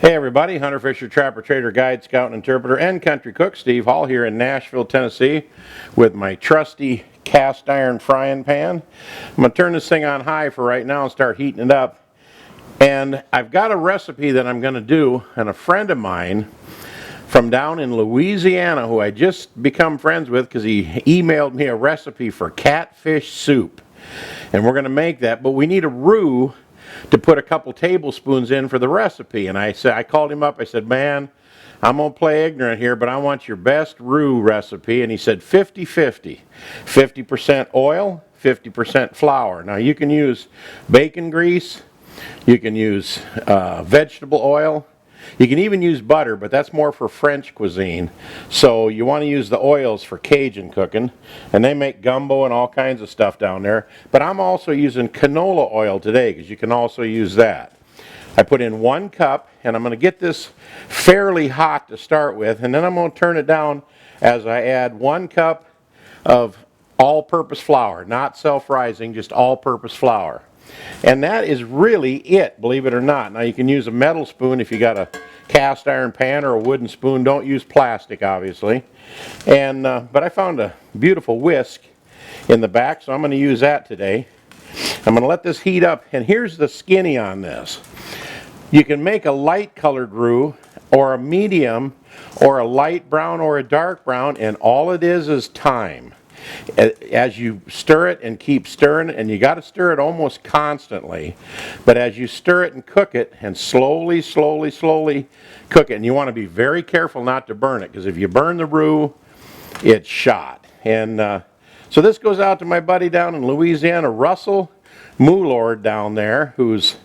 Hey everybody, Hunter, Fisher, Trapper, Trader, Guide, Scout, and Interpreter, and Country Cook Steve Hall here in Nashville, Tennessee with my trusty cast iron frying pan. I'm going to turn this thing on high for right now and start heating it up. And I've got a recipe that I'm going to do, and a friend of mine from down in Louisiana who I just become friends with because he emailed me a recipe for catfish soup. And we're going to make that, but we need a roux to put a couple tablespoons in for the recipe. And I called him up, I said, man, I'm going to play ignorant here, but I want your best roux recipe. And he said 50-50, 50% oil, 50% flour. Now you can use bacon grease, you can use vegetable oil, you can even use butter, but that's more for French cuisine. So you want to use the oils for Cajun cooking, and they make gumbo and all kinds of stuff down there. But I'm also using canola oil today because you can also use that. I put in 1 cup, and I'm going to get this fairly hot to start with, and then I'm going to turn it down as I add 1 cup of all-purpose flour, not self-rising, just all-purpose flour. And that is really it, believe it or not. Now you can use a metal spoon if you got a cast iron pan or a wooden spoon. Don't use plastic, obviously. And but I found a beautiful whisk in the back, so I'm going to use that today. I'm going to let this heat up, and here's the skinny on this. You can make a light colored roux or a medium or a light brown or a dark brown, and all it is time. As you stir it and keep stirring it, and you got to stir it almost constantly, but as you stir it and cook it and slowly cook it, and you want to be very careful not to burn it, because if you burn the roux, it's shot. And so this goes out to my buddy down in Louisiana, Russell Moulord down there, who's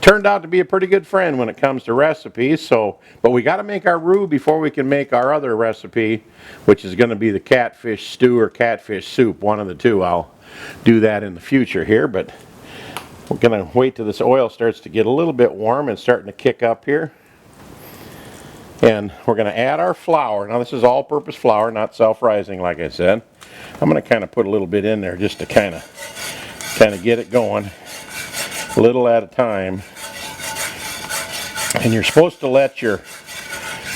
turned out to be a pretty good friend when it comes to recipes. So, but we got to make our roux before we can make our other recipe, which is going to be the catfish stew or catfish soup, one of the two. I'll do that in the future here, but we're going to wait till this oil starts to get a little bit warm and starting to kick up here. And we're going to add our flour. Now this is all-purpose flour, not self-rising like I said. I'm going to kind of put a little bit in there just to kind of get it going, a little at a time. And you're supposed to let your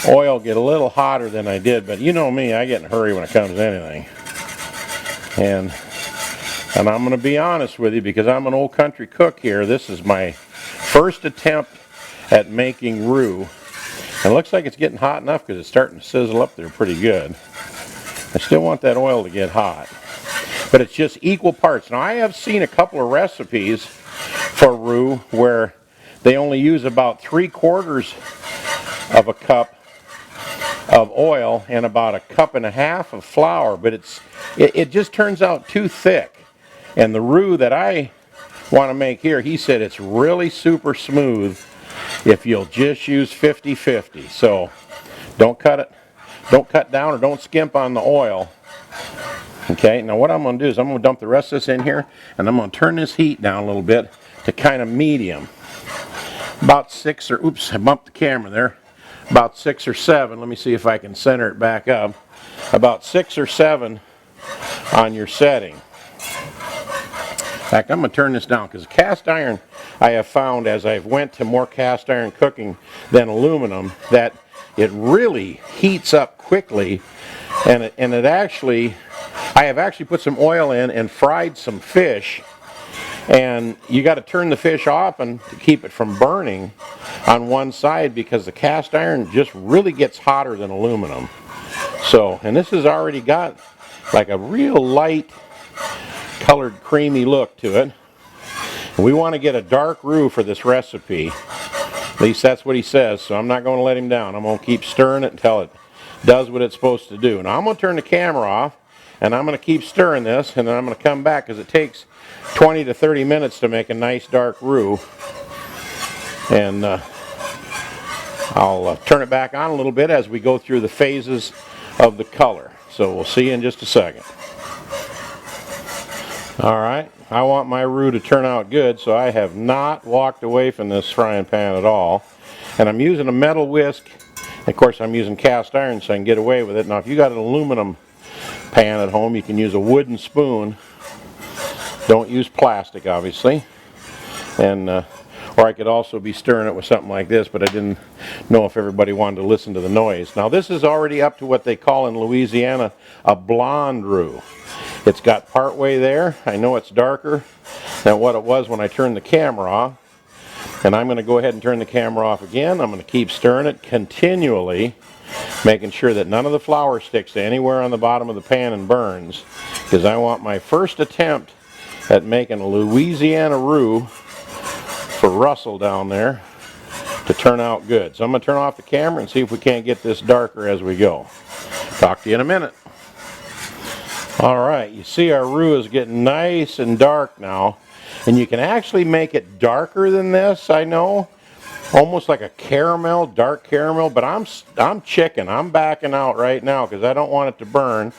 oil get a little hotter than I did, but you know me, I get in a hurry when it comes to anything. And I'm going to be honest with you, because I'm an old country cook here. This is my first attempt at making roux. And it looks like it's getting hot enough because it's starting to sizzle up there pretty good. I still want that oil to get hot, but it's just equal parts. Now I have seen a couple of recipes for roux where they only use about 3/4 of a cup of oil and about 1.5 cups of flour, but it just turns out too thick. And the roux that I want to make here, he said it's really super smooth if you'll just use 50-50. So don't cut down or don't skimp on the oil. Okay, now what I'm going to do is I'm going to dump the rest of this in here, and I'm going to turn this heat down a little bit to kind of medium. About 6 or, oops, I bumped the camera there. About 6 or 7, let me see if I can center it back up. About 6 or 7 on your setting. In fact, I'm going to turn this down, because cast iron, I have found as I've went to more cast iron cooking than aluminum, that it really heats up quickly, and it actually, I have actually put some oil in and fried some fish, and you got to turn the fish off and to keep it from burning on one side, because the cast iron just really gets hotter than aluminum. So, and this has already got like a real light colored creamy look to it. We want to get a dark roux for this recipe. At least that's what he says, so I'm not going to let him down. I'm going to keep stirring it until it does what it's supposed to do. Now I'm going to turn the camera off, and I'm going to keep stirring this, and then I'm going to come back, because it takes 20 to 30 minutes to make a nice dark roux. And I'll turn it back on a little bit as we go through the phases of the color. So we'll see you in just a second. Alright, I want my roux to turn out good, so I have not walked away from this frying pan at all. And I'm using a metal whisk. Of course, I'm using cast iron so I can get away with it. Now if you got an aluminum pan at home, you can use a wooden spoon. Don't use plastic, obviously. And or I could also be stirring it with something like this, but I didn't know if everybody wanted to listen to the noise. Now this is already up to what they call in Louisiana a blonde roux. It's got part way there. I know it's darker than what it was when I turned the camera off. And I'm going to go ahead and turn the camera off again. I'm going to keep stirring it continually, making sure that none of the flour sticks to anywhere on the bottom of the pan and burns, because I want my first attempt at making a Louisiana Roux for Russell down there to turn out good. So I'm going to turn off the camera and see if we can't get this darker as we go. Talk to you in a minute. Alright, you see our roux is getting nice and dark now. And you can actually make it darker than this, I know. Almost like a caramel, dark caramel, but I'm chicken. I'm backing out right now because I don't want it to burn.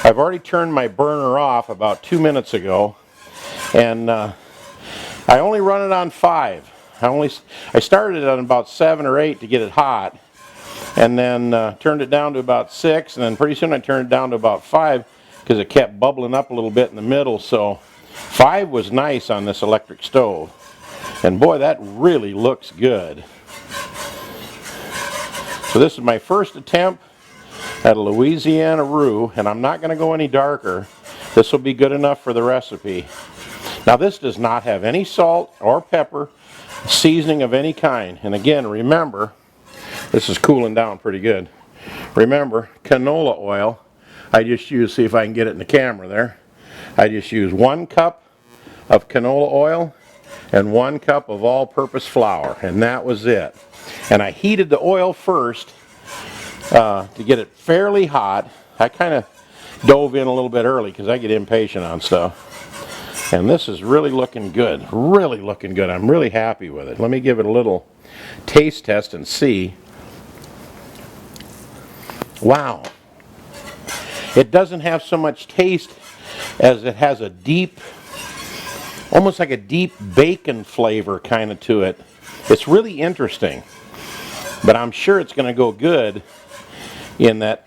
I've already turned my burner off about 2 minutes ago. And I only run it on 5. I started it on about 7 or 8 to get it hot. And then turned it down to about 6. And then pretty soon I turned it down to about 5 because it kept bubbling up a little bit in the middle. So 5 was nice on this electric stove. And boy, that really looks good. So this is my first attempt at a Louisiana Roux, and I'm not going to go any darker. This will be good enough for the recipe. Now this does not have any salt or pepper, seasoning of any kind. And again, remember, this is cooling down pretty good. Remember, canola oil. I just use, see if I can get it in the camera there. I just use 1 cup of canola oil and 1 cup of all-purpose flour, and that was it. And I heated the oil first to get it fairly hot. I kind of dove in a little bit early because I get impatient on stuff. And this is really looking good. Really looking good. I'm really happy with it. Let me give it a little taste test and see. Wow. It doesn't have so much taste as it has a deep, almost like a deep bacon flavor kind of to it. It's really interesting, but I'm sure it's going to go good in that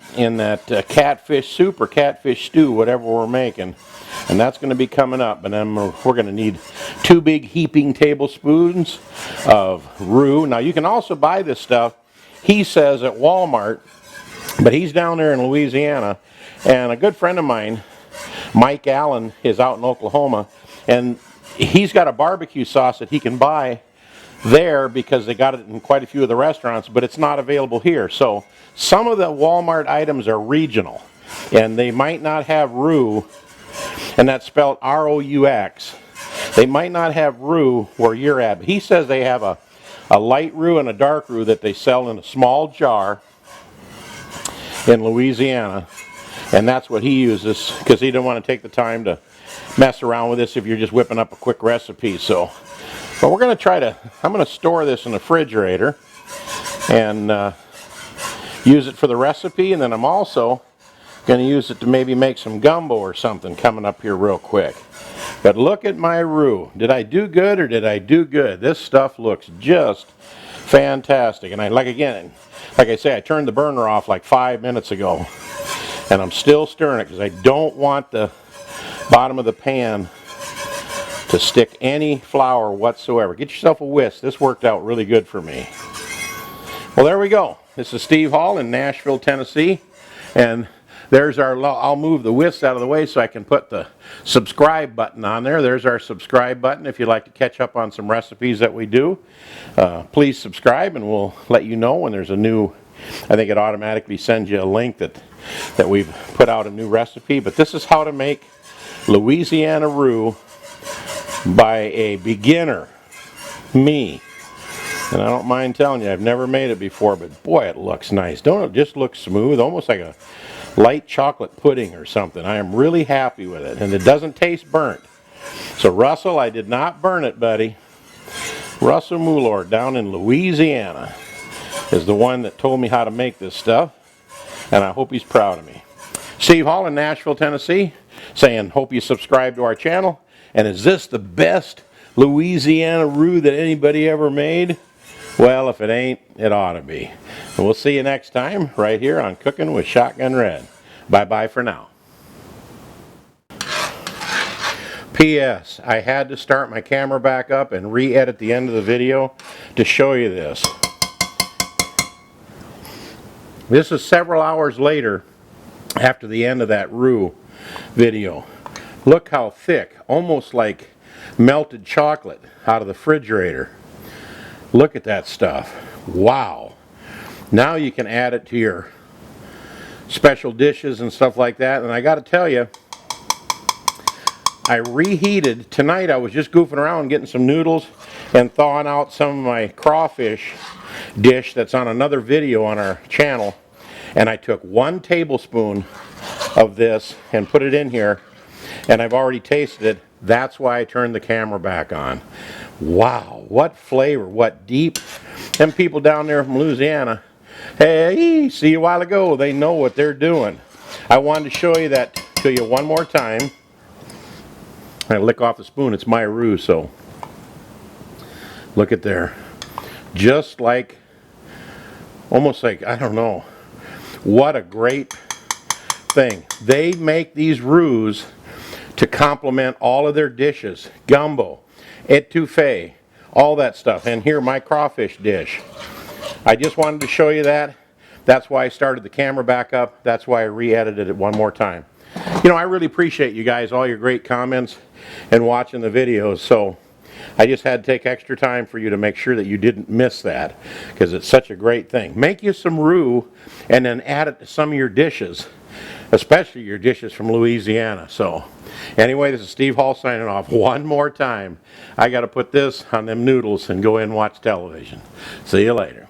catfish soup or catfish stew, whatever we're making. And that's going to be coming up. And then we're going to need 2 big heaping tablespoons of roux. Now you can also buy this stuff, he says, at Walmart, but he's down there in Louisiana. And a good friend of mine, Mike Allen, is out in Oklahoma, and he's got a barbecue sauce that he can buy there because they got it in quite a few of the restaurants, but it's not available here. So some of the Walmart items are regional, and they might not have roux, and that's spelled R-O-U-X. They might not have roux where you're at, but he says they have a light roux and a dark roux that they sell in a small jar in Louisiana. And that's what he uses because he didn't want to take the time to mess around with this if you're just whipping up a quick recipe. So, but we're going to try to, I'm going to store this in the refrigerator and use it for the recipe. And then I'm also going to use it to maybe make some gumbo or something coming up here real quick. But look at my roux. Did I do good or did I do good? This stuff looks just fantastic. And like I say, I turned the burner off like 5 minutes ago. And I'm still stirring it because I don't want the bottom of the pan to stick any flour whatsoever. Get yourself a whisk. This worked out really good for me. Well, there we go. This is Steve Hall in Nashville, Tennessee. And there's our, I'll move the whisk out of the way so I can put the subscribe button on there. There's our subscribe button if you'd like to catch up on some recipes that we do. Please subscribe and we'll let you know when there's a new, I think it automatically sends you a link that we've put out a new recipe. But this is how to make Louisiana Roux by a beginner, me. And I don't mind telling you, I've never made it before, but boy, it looks nice. Don't it just look smooth, almost like a light chocolate pudding or something. I am really happy with it, and it doesn't taste burnt. So Russell, I did not burn it, buddy. Russell Moulord down in Louisiana is the one that told me how to make this stuff, and I hope he's proud of me. Steve Hall in Nashville, Tennessee, saying hope you subscribe to our channel. And is this the best Louisiana Roux that anybody ever made? Well, if it ain't, it ought to be. And we'll see you next time right here on Cooking with Shotgun Red. Bye-bye for now. P.S. I had to start my camera back up and re-edit the end of the video to show you this. This is several hours later after the end of that roux video. Look how thick, almost like melted chocolate out of the refrigerator. Look at that stuff. Wow. Now you can add it to your special dishes and stuff like that. And I got to tell you, I reheated tonight. I was just goofing around getting some noodles and thawing out some of my crawfish dish that's on another video on our channel, and I took 1 tablespoon of this and put it in here, and I've already tasted it. That's why I turned the camera back on. Wow, what flavor, what deep. Them people down there from Louisiana, hey, see you a while ago, they know what they're doing. I wanted to show you that to you one more time. I lick off the spoon, it's my roux, so look at there. Just like, almost like, I don't know, what a great thing. They make these roux to complement all of their dishes. Gumbo, etouffee, all that stuff. And here, my crawfish dish. I just wanted to show you that. That's why I started the camera back up. That's why I re-edited it one more time. You know, I really appreciate you guys, all your great comments and watching the videos. So I just had to take extra time for you to make sure that you didn't miss that, because it's such a great thing. Make you some roux and then add it to some of your dishes, especially your dishes from Louisiana. So anyway, this is Steve Hall signing off one more time. I got to put this on them noodles and go in and watch television. See you later.